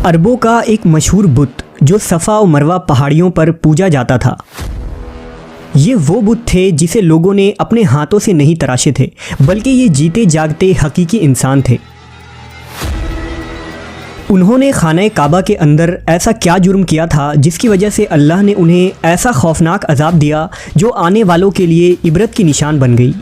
अरबों का एक मशहूर बुत जो सफ़ा और मरवा पहाड़ियों पर पूजा जाता था। ये वो बुत थे जिसे लोगों ने अपने हाथों से नहीं तराशे थे, बल्कि ये जीते जागते हकीकी इंसान थे। उन्होंने खाना काबा के अंदर ऐसा क्या जुर्म किया था जिसकी वजह से अल्लाह ने उन्हें ऐसा खौफनाक अजाब दिया जो आने वालों के लिए इबरत की निशान बन गई।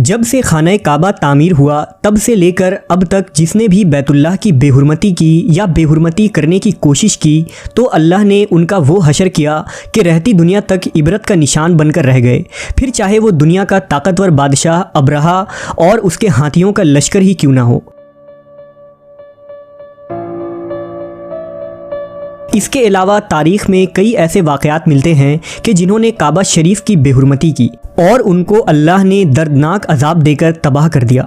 जब से खाना काबा तामीर हुआ तब से लेकर अब तक जिसने भी बैतुल्लाह की बेहुरमती की या बेहुरमती करने की कोशिश की तो अल्लाह ने उनका वो हशर किया कि रहती दुनिया तक इबरत का निशान बनकर रह गए, फिर चाहे वो दुनिया का ताकतवर बादशाह अब्रहा और उसके हाथियों का लश्कर ही क्यों ना हो। इसके अलावा तारीख़ में कई ऐसे वाक़यात मिलते हैं कि जिन्होंने काबा शरीफ की बेहुरमती की और उनको अल्लाह ने दर्दनाक अजाब देकर तबाह कर दिया।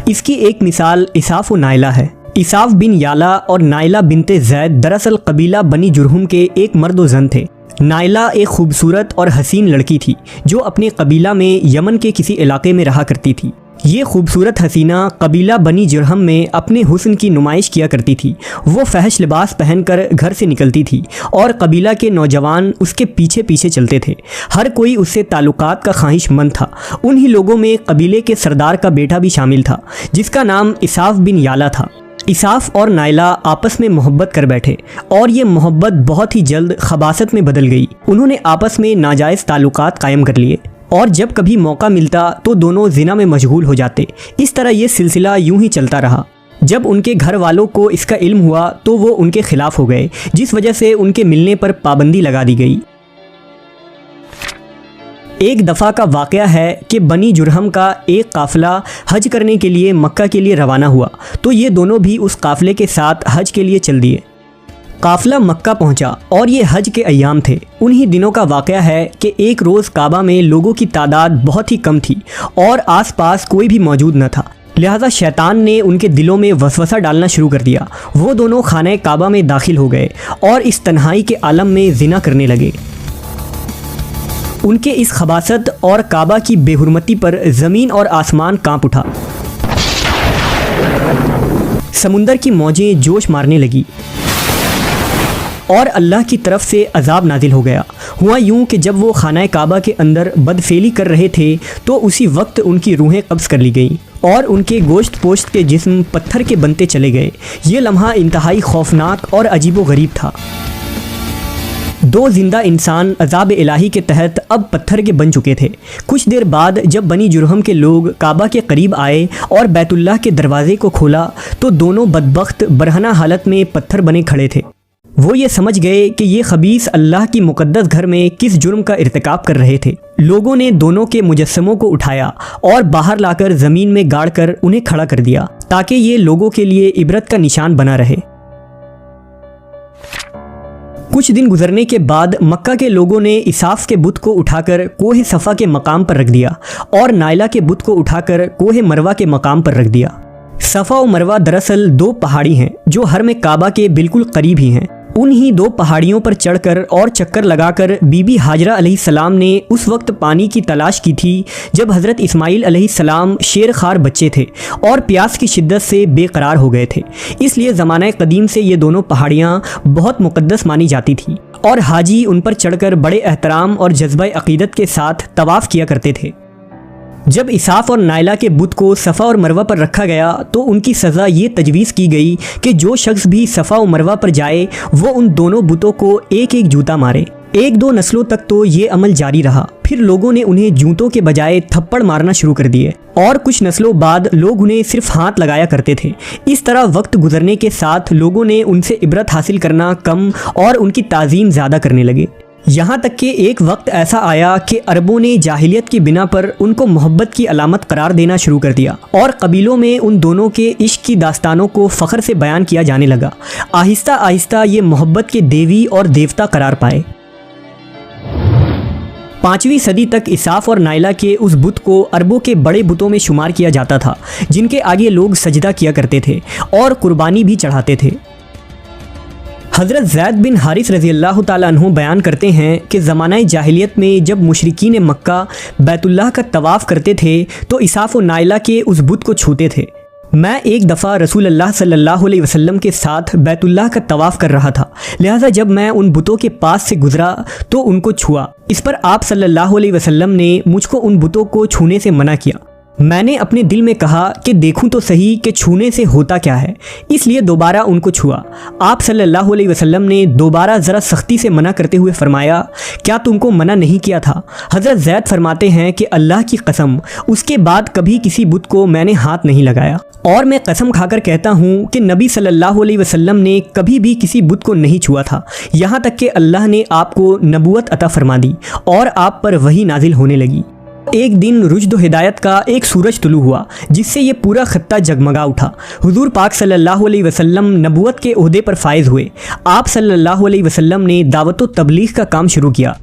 इसकी एक मिसाल इसाफ़ व नाइला है। इसाफ़ बिन याला और नाइला बिनते ज़ैद दरअसल कबीला बनी जुरहुम के एक मर्द व ज़न थे। नाइला एक खूबसूरत और हसीन लड़की थी जो अपने कबीला में यमन के किसी इलाके में रहा करती थी। ये खूबसूरत हसीना कबीला बनी जुरहम में अपने हुस्न की नुमाइश किया करती थी। वो फहश लिबास पहनकर घर से निकलती थी और कबीला के नौजवान उसके पीछे पीछे चलते थे। हर कोई उससे ताल्लुकात का ख्वाहिशमंद था। उन्हीं लोगों में कबीले के सरदार का बेटा भी शामिल था जिसका नाम इसाफ़ बिन याला था। इसाफ़ और नाइला आपस में मोहब्बत कर बैठे और ये मोहब्बत बहुत ही जल्द खबासत में बदल गई। उन्होंने आपस में नाजायज़ ताल्लुकात कायम कर लिए और जब कभी मौका मिलता तो दोनों जिना में मशगूल हो जाते। इस तरह ये सिलसिला यूं ही चलता रहा। जब उनके घर वालों को इसका इल्म हुआ तो वो उनके खिलाफ हो गए, जिस वजह से उनके मिलने पर पाबंदी लगा दी गई। एक दफ़ा का वाक़या है कि बनी जुरहम का एक काफ़िला हज करने के लिए मक्का के लिए रवाना हुआ तो ये दोनों भी उस काफ़िले के साथ हज के लिए चल दिए। काफ़िला मक्का पहुंचा और ये हज के अय्याम थे। उन्हीं दिनों का वाक़या है कि एक रोज़ काबा में लोगों की तादाद बहुत ही कम थी और आसपास कोई भी मौजूद न था, लिहाजा शैतान ने उनके दिलों में वसवसा डालना शुरू कर दिया। वो दोनों खाने काबा में दाखिल हो गए और इस तन्हाई के आलम में ज़िना करने लगे। उनके इस खबासत और काबा की बेहुरमती पर ज़मीन और आसमान कांप उठा। समुंदर की मौजें जोश मारने लगी और अल्लाह की तरफ से अजाब नाजिल हो गया। हुआ यूं कि जब वो खाना काबा के अंदर बदफेली कर रहे थे तो उसी वक्त उनकी रूहें कब्ज़ कर ली गई और उनके गोश्त पोश्त के जिस्म पत्थर के बनते चले गए। ये लम्हा इंतहाई खौफनाक और अजीबो गरीब था। दो जिंदा इंसान अजाब इलाही के तहत अब पत्थर के बन चुके थे। कुछ देर बाद जब बनी जुरहम के लोग काबा के करीब आए और बैतुल्लाह के दरवाजे को खोला तो दोनों बदबख्त बरहना हालत में पत्थर बने खड़े थे। वो ये समझ गए कि ये खबीस अल्लाह की मुकद्दस घर में किस जुर्म का इर्तिकाब कर रहे थे। लोगों ने दोनों के मुजस्समों को उठाया और बाहर लाकर ज़मीन में गाड़कर उन्हें खड़ा कर दिया ताकि ये लोगों के लिए इबरत का निशान बना रहे। कुछ दिन गुजरने के बाद मक्का के लोगों ने इसाफ़ के बुत को उठाकर कोहे सफ़ा के मकाम पर रख दिया और नाइला के बुत को उठाकर कोहे मरवा के मकाम पर रख दिया। सफ़ा और मरवा दरअसल दो पहाड़ी हैं जो हरम काबा के बिल्कुल करीब ही हैं। उन्हीं दो पहाड़ियों पर चढ़कर और चक्कर लगाकर बीबी हाजरा अलैहिस्सलाम ने उस वक्त पानी की तलाश की थी जब हज़रत इस्माईल अलैहिस्सलाम शेर खार बच्चे थे और प्यास की शिद्दत से बेकरार हो गए थे। इसलिए ज़माना कदीम से ये दोनों पहाड़ियाँ बहुत मुक़द्दस मानी जाती थी और हाजी उन पर चढ़कर बड़े एहतराम और जज्बा अक़ीदत के साथ तवाफ़ किया करते थे। जब इसाफ़ और नाइला के बुत को सफ़ा और मरवा पर रखा गया तो उनकी सज़ा ये तजवीज़ की गई कि जो शख्स भी सफ़ा और मरवा पर जाए वो उन दोनों बुतों को एक एक जूता मारे। एक दो नस्लों तक तो ये अमल जारी रहा, फिर लोगों ने उन्हें जूतों के बजाय थप्पड़ मारना शुरू कर दिए और कुछ नस्लों बाद लोग उन्हें सिर्फ हाथ लगाया करते थे। इस तरह वक्त गुजरने के साथ लोगों ने उनसे इबरत हासिल करना कम और उनकी ताज़ीम ज़्यादा करने लगे। यहाँ तक कि एक वक्त ऐसा आया कि अरबों ने जाहिलियत की बिना पर उनको मोहब्बत की अलामत करार देना शुरू कर दिया और कबीलों में उन दोनों के इश्क की दास्तानों को फ़ख्र से बयान किया जाने लगा। आहिस्ता आहिस्ता ये मोहब्बत के देवी और देवता करार पाए। 5वीं सदी तक इसाफ़ और नाइला के उस बुत को अरबों के बड़े बुतों में शुमार किया जाता था जिनके आगे लोग सजदा किया करते थे और कुर्बानी भी चढ़ाते थे। हज़रत ज़ैद बिन हारिस रज़ी अल्लाह ताला अन्हु बयान करते हैं कि ज़माना जाहिलियत में जब मुशरिकीन मक्का बैतुल्लाह का तवाफ़ करते थे तो इसाफ़ व नाइला के उस बुत को छूते थे। मैं एक दफ़ा रसूल अल्लाह सल्लल्लाहु अलैहि वसल्लम के साथ बैतुल्लाह का तवाफ़ कर रहा था, लिहाजा जब मैं उन बुतों के पास से गुज़रा तो उनको छुआ। इस पर आप सल्लल्लाहु अलैहि वसल्लम ने मुझको उन बुतों को छूने से मना किया। मैंने अपने दिल में कहा कि देखूं तो सही कि छूने से होता क्या है, इसलिए दोबारा उनको छुआ। आप सल्लल्लाहु अलैहि वसल्लम ने दोबारा ज़रा सख्ती से मना करते हुए फरमाया, क्या तुमको मना नहीं किया था? हज़रत ज़ैद फरमाते हैं कि अल्लाह की कसम, उसके बाद कभी किसी बुत को मैंने हाथ नहीं लगाया और मैं कसम खाकर कहता हूँ कि नबी सल्लल्लाहु अलैहि वसल्लम ने कभी भी किसी बुत को नहीं छुआ था, यहाँ तक कि अल्लाह ने आपको नबूवत अता फरमा दी और आप पर वही नाजिल होने लगी। एक दिन रुश्द व हिदायत का एक सूरज तुलू हुआ जिससे ये पूरा खत्ता जगमगा उठा। हुजूर पाक सल्लल्लाहु अलैहि वसल्लम नबूवत के ओहदे पर फाइज़ हुए। आप सल्लल्लाहु अलैहि वसल्लम ने दावत व तबलीग का काम शुरू किया।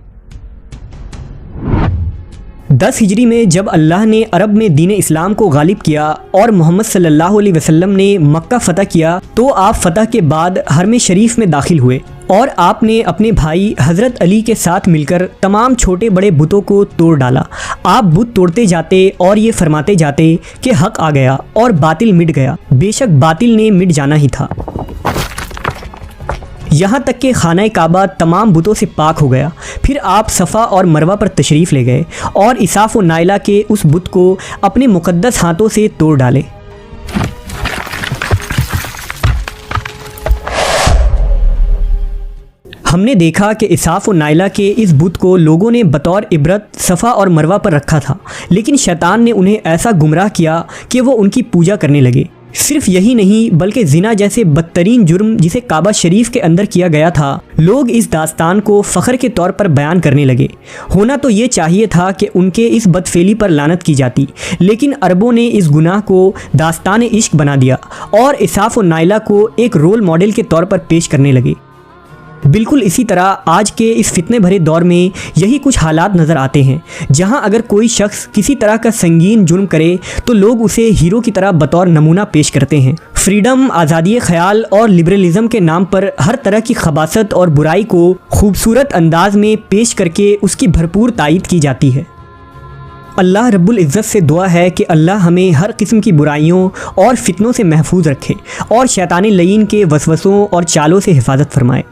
10 हिजरी में जब अल्लाह ने अरब में दीन इस्लाम को गालिब किया और मोहम्मद सल्लल्लाहु अलैहि वसल्लम ने मक्का फ़तह किया तो आप फ़तह के बाद हरम शरीफ में दाखिल हुए और आपने अपने भाई हज़रत अली के साथ मिलकर तमाम छोटे बड़े बुतों को तोड़ डाला। आप बुत तोड़ते जाते और ये फरमाते जाते कि हक़ आ गया और बातिल मिट गया। बेशक बातिल ने मिट जाना ही था। यहाँ तक कि खाना काबा तमाम बुतों से पाक हो गया। फिर आप सफ़ा और मरवा पर तशरीफ़ ले गए और इसाफ़ व नाइला के उस बुत को अपने मुक़द्दस हाथों से तोड़ डाले। हमने देखा कि इसाफ़ व नाइला के इस बुत को लोगों ने बतौर इबरत सफ़ा और मरवा पर रखा था, लेकिन शैतान ने उन्हें ऐसा गुमराह किया कि वो उनकी पूजा करने लगे। सिर्फ यही नहीं बल्कि ज़िना जैसे बदतरीन जुर्म जिसे काबा शरीफ के अंदर किया गया था, लोग इस दास्तान को फ़ख्र के तौर पर बयान करने लगे। होना तो ये चाहिए था कि उनके इस बदफेली पर लानत की जाती, लेकिन अरबों ने इस गुनाह को दास्तान इश्क बना दिया और इसाफ़ व नाइला को एक रोल मॉडल के तौर पर पेश करने लगे। बिल्कुल इसी तरह आज के इस फितने भरे दौर में यही कुछ हालात नज़र आते हैं, जहां अगर कोई शख्स किसी तरह का संगीन जुर्म करे तो लोग उसे हीरो की तरह बतौर नमूना पेश करते हैं। फ्रीडम, आज़ादी ख्याल और लिबरलिज़म के नाम पर हर तरह की खबासत और बुराई को खूबसूरत अंदाज में पेश करके उसकी भरपूर तायीद की जाती है। अल्लाह रब्बुल इज़्ज़त से दुआ है कि अल्लाह हमें हर किस्म की बुराइयों और फितनों से महफूज रखे और शैतानी लईन के वसवसों और चालों से हिफाजत फरमाए।